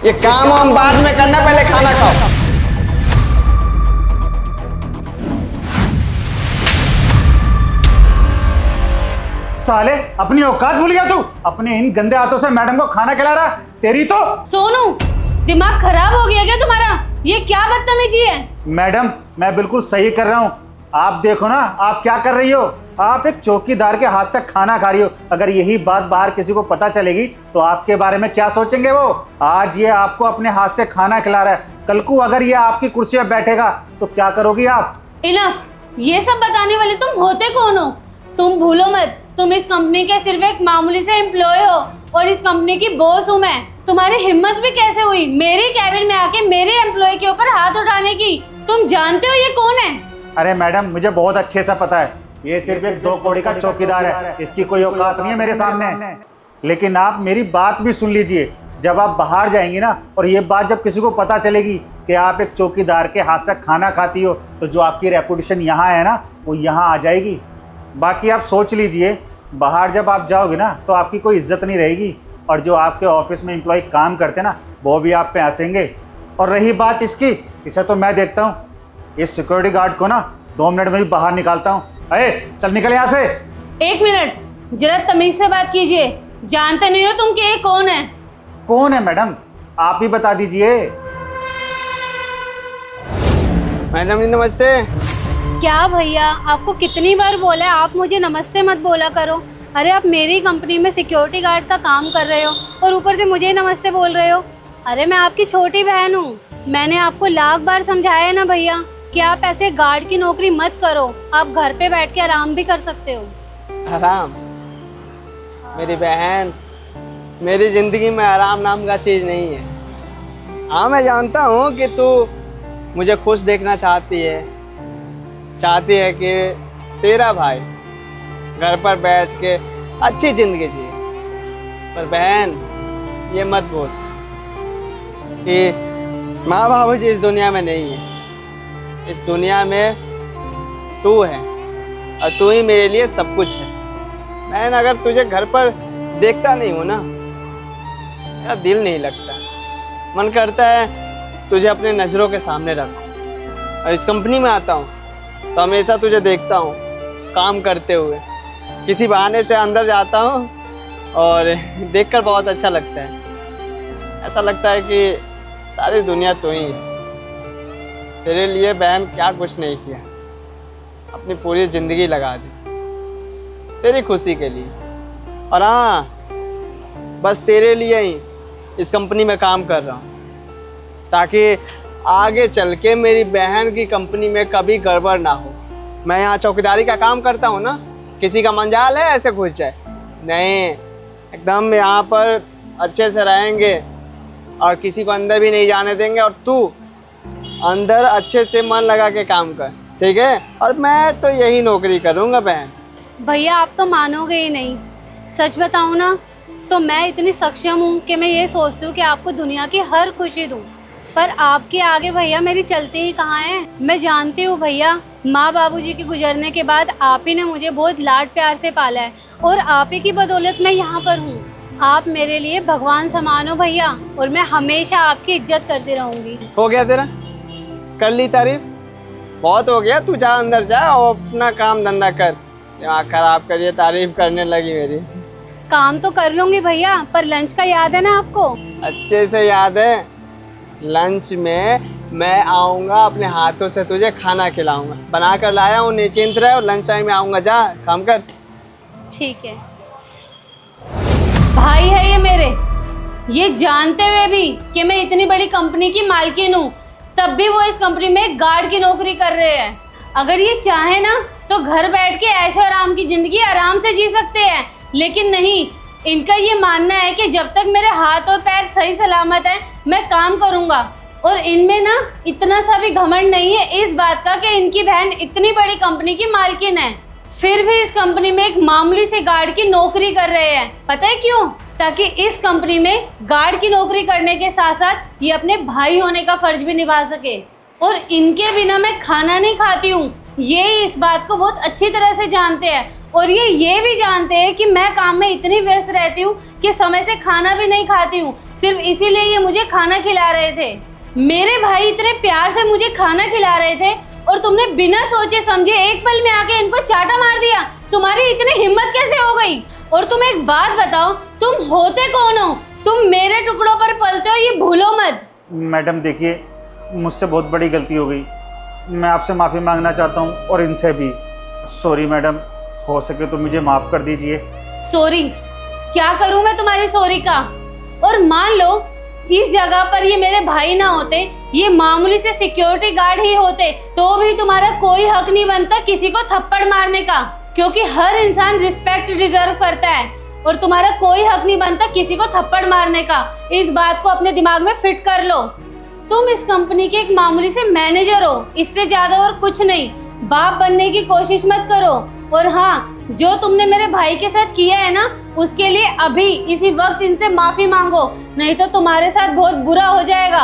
ये काम हम बाद में करना, पहले खाना खाओ। साले अपनी औकात भूल गया तू। अपने इन गंदे हाथों से मैडम को खाना खिला रहा। तेरी तो सोनू, दिमाग खराब हो गया क्या तुम्हारा? ये क्या बदतमीजी है? मैडम, मैं बिल्कुल सही कर रहा हूँ। आप देखो ना, आप क्या कर रही हो। आप एक चौकीदार के हाथ से खाना खा रही हो। अगर यही बात बाहर किसी को पता चलेगी तो आपके बारे में क्या सोचेंगे वो। आज ये आपको अपने हाथ से खाना खिला रहा है, कल को अगर ये आपकी कुर्सी पर बैठेगा तो क्या करोगी आप? इनफ, ये सब बताने वाले तुम होते कौन हो? तुम भूलो मत, तुम इस कंपनी के सिर्फ एक मामूली से एम्प्लॉय हो और इस कंपनी की बॉस हूँ मैं। तुम्हारी हिम्मत भी कैसे हुई मेरी कैबिन में आके मेरे एम्प्लॉय के ऊपर हाथ उठाने की? तुम जानते हो ये कौन है? अरे मैडम, मुझे बहुत अच्छे से पता है। ये सिर्फ एक 2 कौड़ी का चौकीदार है, इसकी कोई औकात नहीं है मेरे सामने। लेकिन आप मेरी बात भी सुन लीजिए। जब आप बाहर जाएंगी ना, और ये बात जब किसी को पता चलेगी कि आप एक चौकीदार के हाथ से खाना खाती हो, तो जो आपकी रेपुटेशन यहाँ है ना, वो यहाँ आ जाएगी। बाकी आप सोच लीजिए, बाहर जब आप जाओगे ना तो आपकी कोई इज्जत नहीं रहेगी, और जो आपके ऑफिस में एम्प्लॉय काम करते ना, वो भी आप पे हंसेंगे। और रही बात इसकी, इसे तो मैं देखता हूँ। इस सिक्योरिटी गार्ड को ना 2 मिनट में ही बाहर निकालता हूँ। अरे चल निकल यहाँ से। 1 मिनट, जरा तमीज से बात कीजिए। जानते नहीं हो तुम कि ये कौन है? कौन है मैडम, आप ही बता दीजिए। मैडम जी नमस्ते। क्या भैया, आपको कितनी बार बोला है आप मुझे नमस्ते मत बोला करो। अरे आप मेरी कंपनी में सिक्योरिटी गार्ड का काम कर रहे हो और ऊपर से मुझे ही नमस्ते बोल रहे हो। अरे मैं आपकी छोटी बहन हूँ। मैंने आपको लाख बार समझाया है ना भैया कि आप ऐसे गार्ड की नौकरी मत करो। आप घर पे बैठ के आराम भी कर सकते हो। आराम? मेरी बहन, मेरी जिंदगी में आराम नाम का चीज नहीं है। हाँ मैं जानता हूँ कि तू मुझे खुश देखना चाहती है कि तेरा भाई घर पर बैठ के अच्छी जिंदगी जिए। पर बहन, ये मत बोल कि माँ बाबूजी इस दुनिया में नहीं है। इस दुनिया में तू है और तू ही मेरे लिए सब कुछ है। बहन, अगर तुझे घर पर देखता नहीं हूँ ना, मेरा दिल नहीं लगता। मन करता है तुझे अपने नज़रों के सामने रखूं। और इस कंपनी में आता हूँ तो हमेशा तुझे देखता हूँ काम करते हुए। किसी बहाने से अंदर जाता हूँ और देखकर बहुत अच्छा लगता है। ऐसा लगता है कि सारी दुनिया तू ही है। तेरे लिए बहन क्या कुछ नहीं किया, अपनी पूरी ज़िंदगी लगा दी तेरी खुशी के लिए। और हाँ, बस तेरे लिए ही इस कंपनी में काम कर रहा हूँ, ताकि आगे चल के मेरी बहन की कंपनी में कभी गड़बड़ ना हो। मैं यहाँ चौकीदारी का काम करता हूँ ना, किसी का मंजाल है ऐसे घुस जाए नहीं। एकदम यहाँ पर अच्छे से रहेंगे और किसी को अंदर भी नहीं जाने देंगे। और तू अंदर अच्छे से मन लगा के काम कर, ठीक है? और मैं तो यही नौकरी करूँगा बहन। भैया आप तो मानोगे ही नहीं। सच बताऊँ ना तो मैं इतनी सक्षम हूँ कि मैं ये सोचती हूँ कि आपको दुनिया की हर खुशी दूँ, पर आपके आगे भैया मेरी चलती ही कहाँ है। मैं जानती हूँ भैया, माँ बाबूजी के गुजरने के बाद आप ही ने मुझे बहुत लाड प्यार से पाला है और आप ही की बदौलत मैं यहाँ पर हूँ। आप मेरे लिए भगवान समान हो भैया, और मैं हमेशा आपकी इज्जत करती रहूँगी। हो गया तेरा? कर ली तारीफ? बहुत हो गया। तू जा अंदर जा और अपना काम धंधा कर। दिमाग खराब करिए, तारीफ करने लगी मेरी। काम तो कर लूँगी भैया, पर लंच का याद है ना आपको? अच्छे से याद है। लंच में मैं आऊँगा, अपने हाथों से तुझे खाना खिलाऊँगा। बना कर लाया हूँ, निश्चिंत रहे। और लंच टाइम में आऊँगा, जा काम कर। ठीक है। भाई है ये मेरे, ये जानते हुए भी कि मैं इतनी बड़ी कंपनी की मालकिन हूँ, तब भी वो इस कंपनी में गार्ड की नौकरी कर रहे हैं। अगर ये चाहे ना तो घर बैठ के ऐशो आराम की जिंदगी आराम से जी सकते हैं, लेकिन नहीं, इनका ये मानना है कि जब तक मेरे हाथ और पैर सही सलामत हैं मैं काम करूँगा। और इनमें ना इतना सा भी घमंड नहीं है इस बात का कि इनकी बहन इतनी बड़ी कंपनी की मालकिन है, फिर भी इस कंपनी में एक मामूली से गार्ड की नौकरी कर रहे हैं। पता है क्यों? ताकि इस कंपनी में गार्ड की नौकरी करने के साथ साथ ये अपने भाई होने का फर्ज भी निभा सके। और इनके बिना मैं खाना नहीं खाती हूँ, ये इस बात को बहुत अच्छी तरह से जानते हैं। और ये भी जानते हैं कि मैं काम में इतनी व्यस्त रहती हूँ कि समय से खाना भी नहीं खाती हूँ। सिर्फ इसीलिए ये मुझे खाना खिला रहे थे। मेरे भाई इतने प्यार से मुझे खाना खिला रहे थे और तुमने बिना सोचे समझे एक पल में आके इनको चाटा मार दिया। तुम्हारी इतनी हिम्मत कैसे हो गई? और तुम एक बात बताओ, तुम होते कौन हो? तुम मेरे टुकड़ों पर पलते हो, ये भूलो मत। मैडम देखिए, मुझसे बहुत बड़ी गलती हो गई। मैं आपसे माफ़ी मांगना चाहता हूँ और इनसे भी। सॉरी मैडम, हो सके तो मुझे माफ़ कर दीजिए। सॉरी? क्या करूं मैं तुम्हारी सॉरी का? और मान लो इस जगह पर ये मेरे भाई ना होते, ये मामूली से सिक्योरिटी गार्ड ही होते, तो भी तुम्हारा कोई हक नहीं बनता किसी को थप्पड़ मारने का, क्योंकि हर इंसान रिस्पेक्ट डिजर्व करता है और तुम्हारा कोई हक नहीं बनता किसी को थप्पड़ मारने का। इस बात को अपने दिमाग में फिट कर लो। तुम इस कंपनी के एक मामूली से मैनेजर हो, इससे ज्यादा और कुछ नहीं। बाप बनने की कोशिश मत करो। और हाँ, जो तुमने मेरे भाई के साथ किया है ना, उसके लिए अभी इसी वक्त इनसे माफी मांगो, नहीं तो तुम्हारे साथ बहुत बुरा हो जाएगा।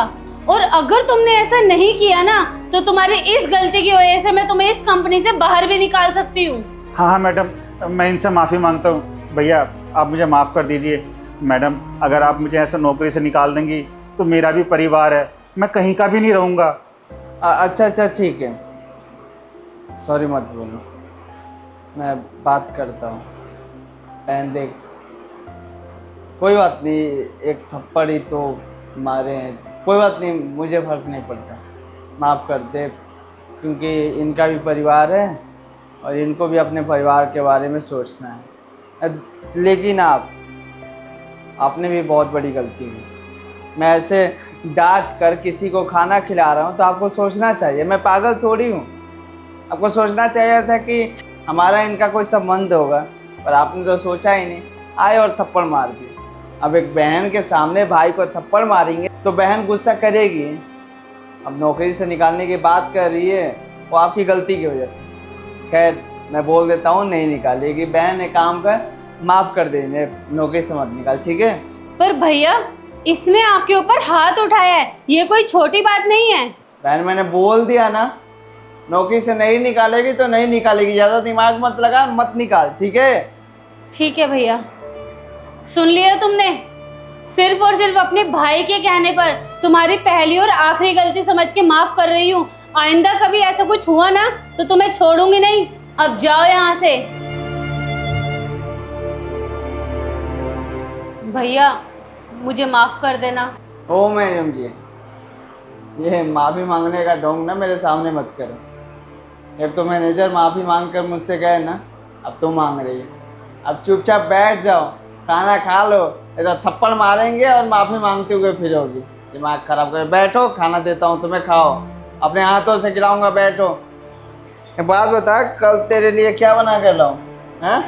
और अगर तुमने ऐसा नहीं किया ना, तो तुम्हारी इस गलती की वजह से मैं तुम्हें इस कंपनी से बाहर भी निकाल सकती हूँ। हाँ मैडम, मैं इनसे माफ़ी मांगता हूँ। भैया आप मुझे माफ़ कर दीजिए। मैडम, अगर आप मुझे ऐसे नौकरी से निकाल देंगी तो मेरा भी परिवार है, मैं कहीं का भी नहीं रहूँगा। अच्छा ठीक है, सॉरी मत बोलो, मैं बात करता हूँ। बहन देख, कोई बात नहीं, एक थप्पड़ ही तो मारे हैं, कोई बात नहीं, मुझे फर्क नहीं पड़ता, माफ़ कर दे, क्योंकि इनका भी परिवार है और इनको भी अपने परिवार के बारे में सोचना है। लेकिन आपने भी बहुत बड़ी गलती की। मैं ऐसे डांट कर किसी को खाना खिला रहा हूँ तो आपको सोचना चाहिए, मैं पागल थोड़ी हूँ। आपको सोचना चाहिए था कि हमारा इनका कोई संबंध होगा, पर आपने तो सोचा ही नहीं, आए और थप्पड़ मार दिए। अब एक बहन के सामने भाई को थप्पड़ मारेंगे तो बहन गुस्सा करेगी। अब नौकरी से निकालने की बात कर रही है, वो आपकी गलती की वजह से। खैर, मैं बोल देता हूँ, नहीं निकालेगी। बहन एक काम कर, माफ़ कर देंगे, नौकरी से मत निकाल, ठीक है? पर भैया, इसने आपके ऊपर हाथ उठाया है, ये कोई छोटी बात नहीं है। बहन मैंने बोल दिया ना, नौकरी से नहीं निकालेगी तो नहीं निकालेगी, ज़्यादा दिमाग मत लगा, मत निकाल, ठीक है? ठीक है भैया, सुन लिया तुमने? सिर्फ और सिर्फ अपने भाई के कहने पर तुम्हारी पहली और आखिरी गलती समझ के माफ कर रही हूँ। आइंदा कभी ऐसा कुछ हुआ ना तो तुम्हें छोड़ूंगी नहीं। अब जाओ यहाँ से। भैया, मुझे माफ कर देना। ओ मैडम जी, ये माफ़ी मांगने का ढोंग ना मेरे सामने मत करो। जब तो मैनेजर माफ़ी मांग कर मुझसे गए ना, अब तुम मांग रही हो। अब चुपचाप बैठ जाओ, खाना खा लो, इधर थप्पड़ मारेंगे और माफ़ी मांगते हुए फिरोगी। दिमाग खराब कर, बैठो, खाना देता हूँ तुम्हें, खाओ, अपने हाथों से खिलाऊंगा, बैठो। एक बात बता, कल तेरे लिए क्या बना कर लाऊं? हाँ?